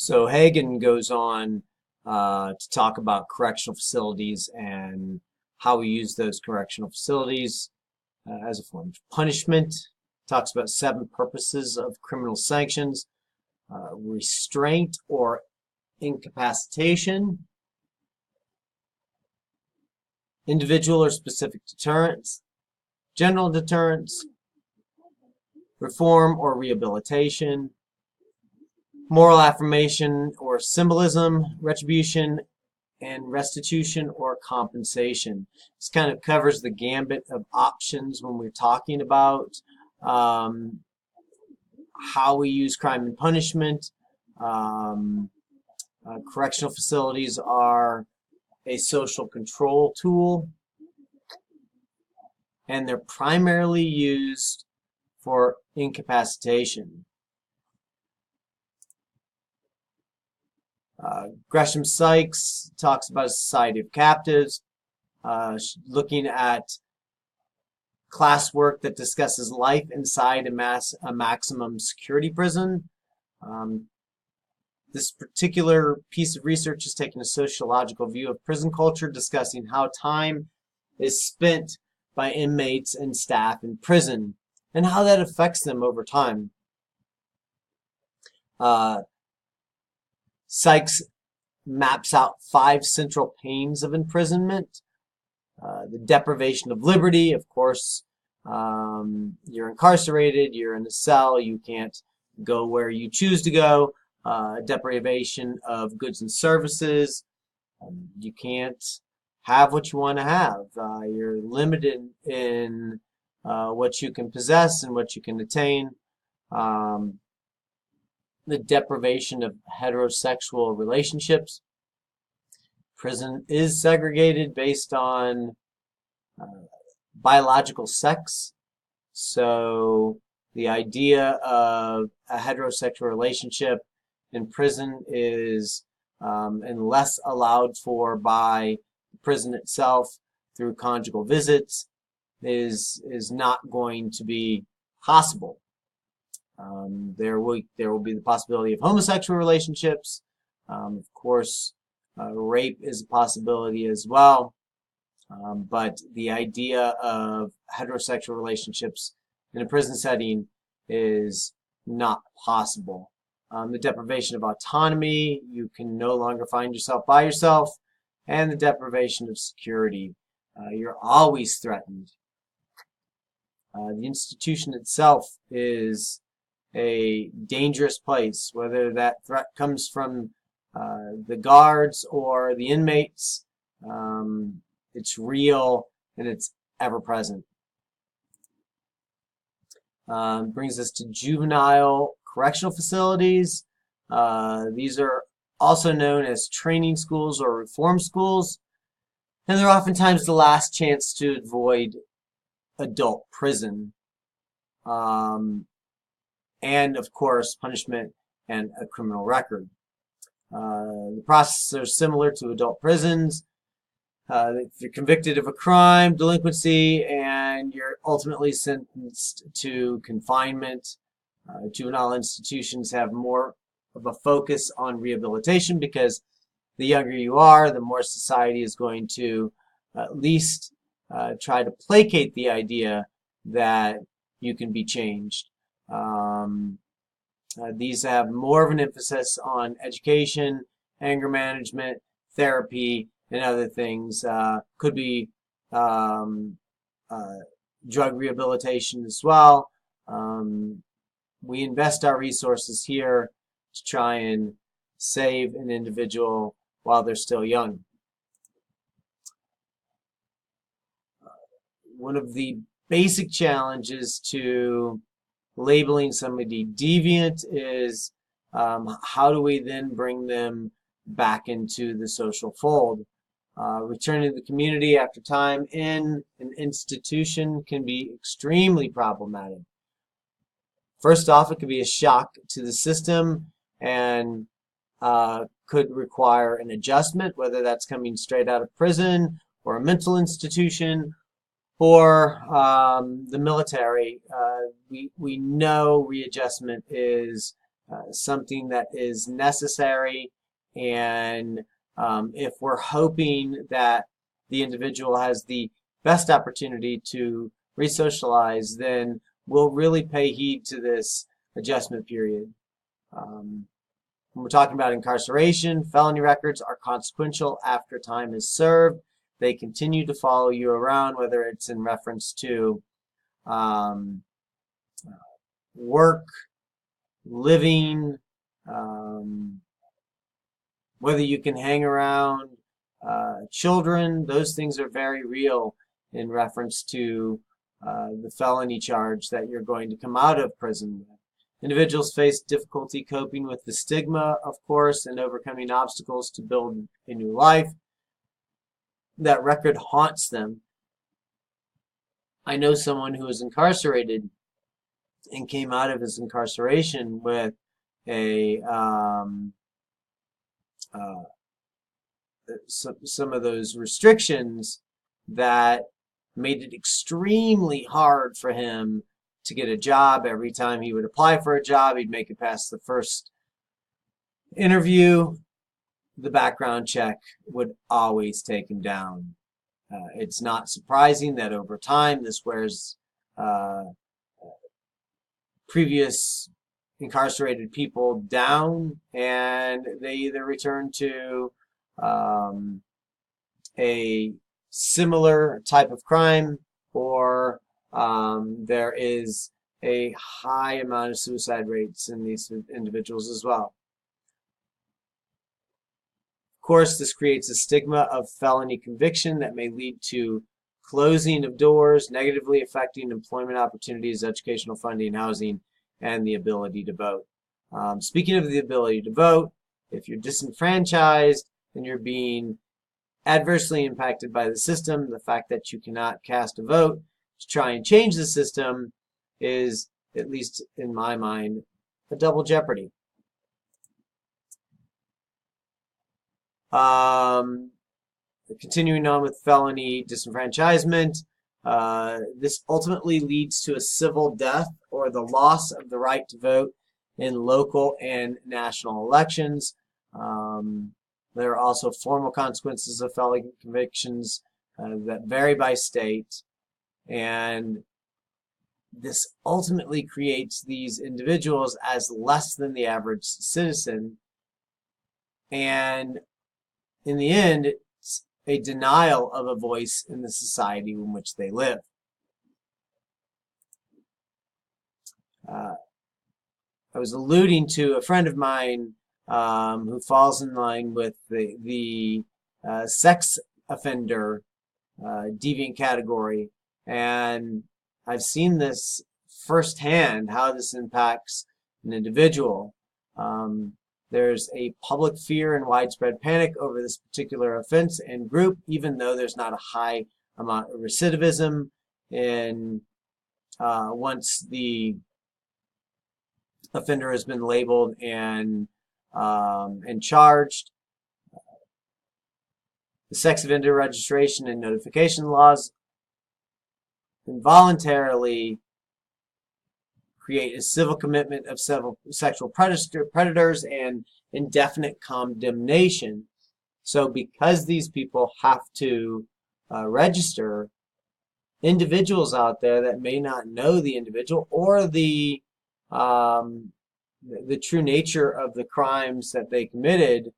So Hagen goes on to talk about correctional facilities and how we use those correctional facilities as a form of punishment. Talks about 7 purposes of criminal sanctions: restraint or incapacitation, individual or specific deterrence, general deterrence, reform or rehabilitation, moral affirmation or symbolism, retribution, and restitution or compensation. This kind of covers the gambit of options when we're talking about how we use crime and punishment. Correctional facilities are a social control tool, and they're primarily used for incapacitation. Gresham Sykes talks about a society of captives, looking at classwork that discusses life inside a maximum security prison. This particular piece of research is taking a sociological view of prison culture, discussing how time is spent by inmates and staff in prison and how that affects them over time. Sykes maps out 5 central pains of imprisonment. The deprivation of liberty, of course. You're incarcerated, you're in a cell, you can't go where you choose to go. Deprivation of goods and services. You can't have what you want to have. You're limited in what you can possess and what you can attain. The deprivation of heterosexual relationships. Prison is segregated based on biological sex. So the idea of a heterosexual relationship in prison is, unless allowed for by the prison itself through conjugal visits, is not going to be possible. There will be the possibility of homosexual relationships. Of course, rape is a possibility as well. But the idea of heterosexual relationships in a prison setting is not possible. The deprivation of autonomy, you can no longer find yourself by yourself, and the deprivation of security. You're always threatened. The institution itself is a dangerous place, whether that threat comes from the guards or the inmates. It's real and it's ever present. Brings us to juvenile correctional facilities. These are also known as training schools or reform schools, and they're oftentimes the last chance to avoid adult prison. And of course, punishment and a criminal record. The processes are similar to adult prisons. If you're convicted of a crime, delinquency, and you're ultimately sentenced to confinement, juvenile institutions have more of a focus on rehabilitation because the younger you are, the more society is going to at least try to placate the idea that you can be changed. These have more of an emphasis on education, anger management, therapy, and other things. Could be drug rehabilitation as well. We invest our resources here to try and save an individual while they're still young. One of the basic challenges to labeling somebody deviant is how do we then bring them back into the social fold? Returning to the community after time in an institution can be extremely problematic. First off, it could be a shock to the system and could require an adjustment, whether that's coming straight out of prison or a mental institution or the military. We know readjustment is something that is necessary, and if we're hoping that the individual has the best opportunity to resocialize, then we'll really pay heed to this adjustment period. When we're talking about incarceration, felony records are consequential after time is served. They continue to follow you around, whether it's in reference to work, living, whether you can hang around children. Those things are very real in reference to the felony charge that you're going to come out of prison with. Individuals face difficulty coping with the stigma, of course, and overcoming obstacles to build a new life. That record haunts them. I know someone who was incarcerated and came out of his incarceration with some of those restrictions that made it extremely hard for him to get a job. Every time he would apply for a job, he'd make it past the first interview. The background check would always take him down. It's not surprising that over time this wears previous incarcerated people down, and they either return to a similar type of crime, or there is a high amount of suicide rates in these individuals as well. Of course, this creates a stigma of felony conviction that may lead to closing of doors, negatively affecting employment opportunities, educational funding, housing, and the ability to vote. Speaking of the ability to vote, if you're disenfranchised and you're being adversely impacted by the system, the fact that you cannot cast a vote to try and change the system is, at least in my mind, a double jeopardy. Continuing on with felony disenfranchisement, this ultimately leads to a civil death or the loss of the right to vote in local and national elections. There are also formal consequences of felony convictions that vary by state, and this ultimately creates these individuals as less than the average citizen, and in the end, it's a denial of a voice in the society in which they live. I was alluding to a friend of mine who falls in line with the sex offender deviant category, and I've seen this firsthand, how this impacts an individual. There's a public fear and widespread panic over this particular offense and group, even though there's not a high amount of recidivism in once the offender has been labeled and charged. The sex offender registration and notification laws involuntarily create a civil commitment of several sexual predators and indefinite condemnation. So because these people have to register, individuals out there that may not know the individual or the true nature of the crimes that they committed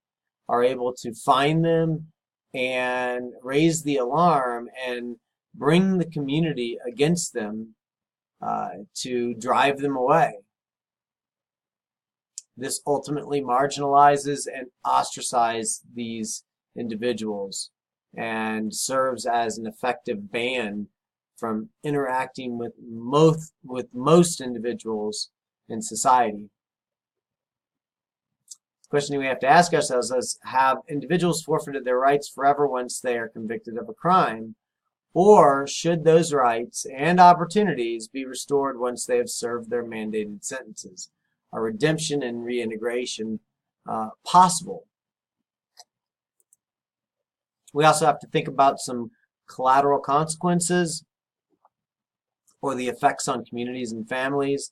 are able to find them and raise the alarm and bring the community against them to drive them away. This ultimately marginalizes and ostracizes these individuals and serves as an effective ban from interacting with most individuals in society. The question we have to ask ourselves is, have individuals forfeited their rights forever once they are convicted of a crime? Or should those rights and opportunities be restored once they have served their mandated sentences? Are redemption and reintegration possible? We also have to think about some collateral consequences or the effects on communities and families.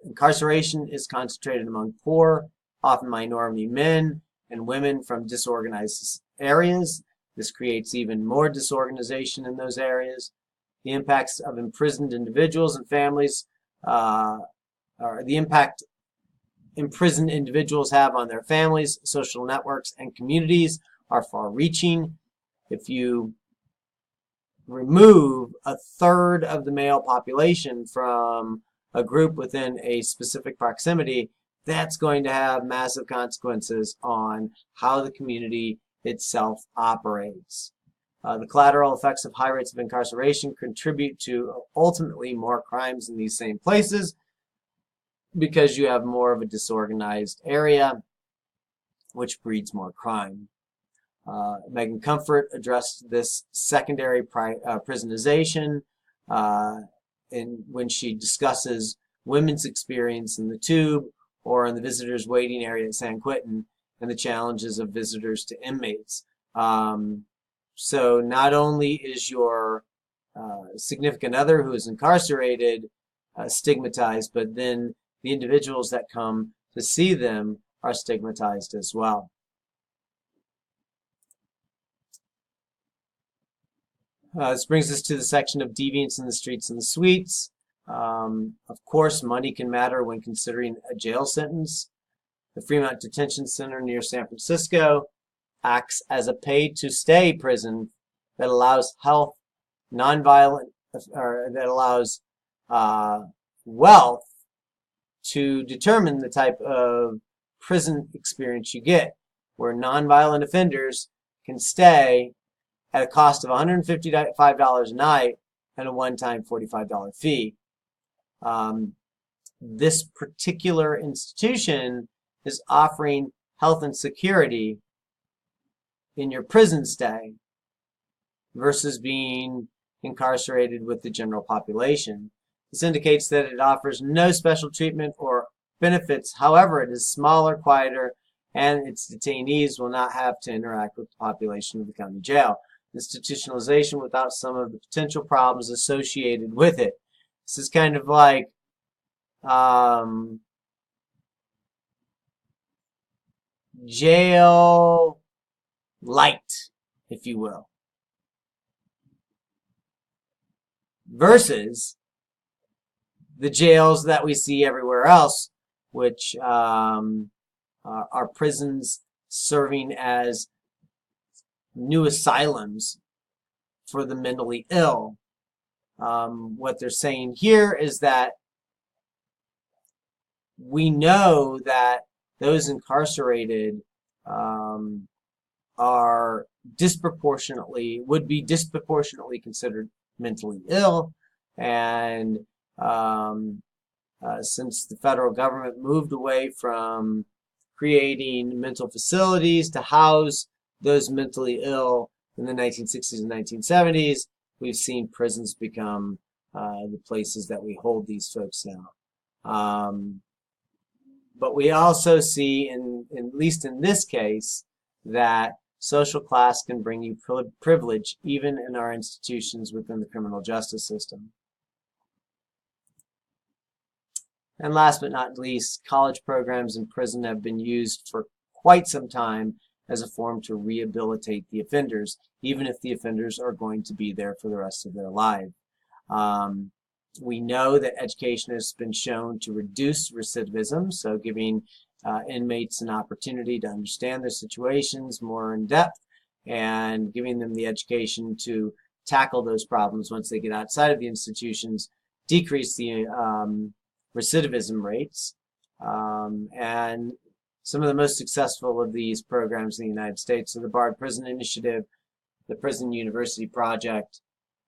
Incarceration is concentrated among poor, often minority men and women from disorganized areas. This creates even more disorganization in those areas. The impacts of imprisoned individuals and families, or the impact imprisoned individuals have on their families, social networks, and communities are far-reaching. If you remove a third of the male population from a group within a specific proximity, that's going to have massive consequences on how the community itself operates. The collateral effects of high rates of incarceration contribute to ultimately more crimes in these same places because you have more of a disorganized area, which breeds more crime. Megan Comfort addressed this secondary prisonization when she discusses women's experience in the tube or in the visitors waiting area at San Quentin and the challenges of visitors to inmates. So not only is your significant other who is incarcerated stigmatized, but then the individuals that come to see them are stigmatized as well. This brings us to the section of deviance in the streets and the suites. Of course, money can matter when considering a jail sentence. The Fremont Detention Center near San Francisco acts as a pay-to-stay prison that allows health, nonviolent, or that allows wealth to determine the type of prison experience you get, where nonviolent offenders can stay at a cost of $155 a night and a one-time $45 fee. This particular institution is offering health and security in your prison stay versus being incarcerated with the general population. This indicates that it offers no special treatment or benefits. However, it is smaller, quieter, and its detainees will not have to interact with the population of the county jail. Institutionalization without some of the potential problems associated with it. This is kind of like jail light, if you will, versus the jails that we see everywhere else, which are prisons serving as new asylums for the mentally ill. What they're saying here is that we know that those incarcerated would be disproportionately considered mentally ill, and since the federal government moved away from creating mental facilities to house those mentally ill in the 1960s and 1970s, we've seen prisons become the places that we hold these folks now. But we also see, at least in this case, that social class can bring you privilege even in our institutions within the criminal justice system. And last but not least, college programs in prison have been used for quite some time as a form to rehabilitate the offenders, even if the offenders are going to be there for the rest of their life. We know that education has been shown to reduce recidivism, so giving inmates an opportunity to understand their situations more in depth and giving them the education to tackle those problems once they get outside of the institutions decrease the recidivism rates. And some of the most successful of these programs in the United States are the Barred Prison Initiative, the Prison University Project,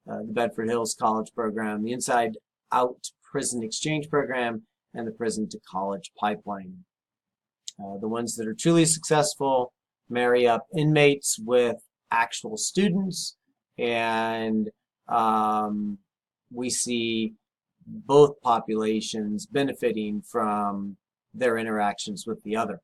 the Bedford Hills College Program, the Inside Out Prison Exchange Program, and the Prison to College Pipeline. The ones that are truly successful marry up inmates with actual students, and we see both populations benefiting from their interactions with the other.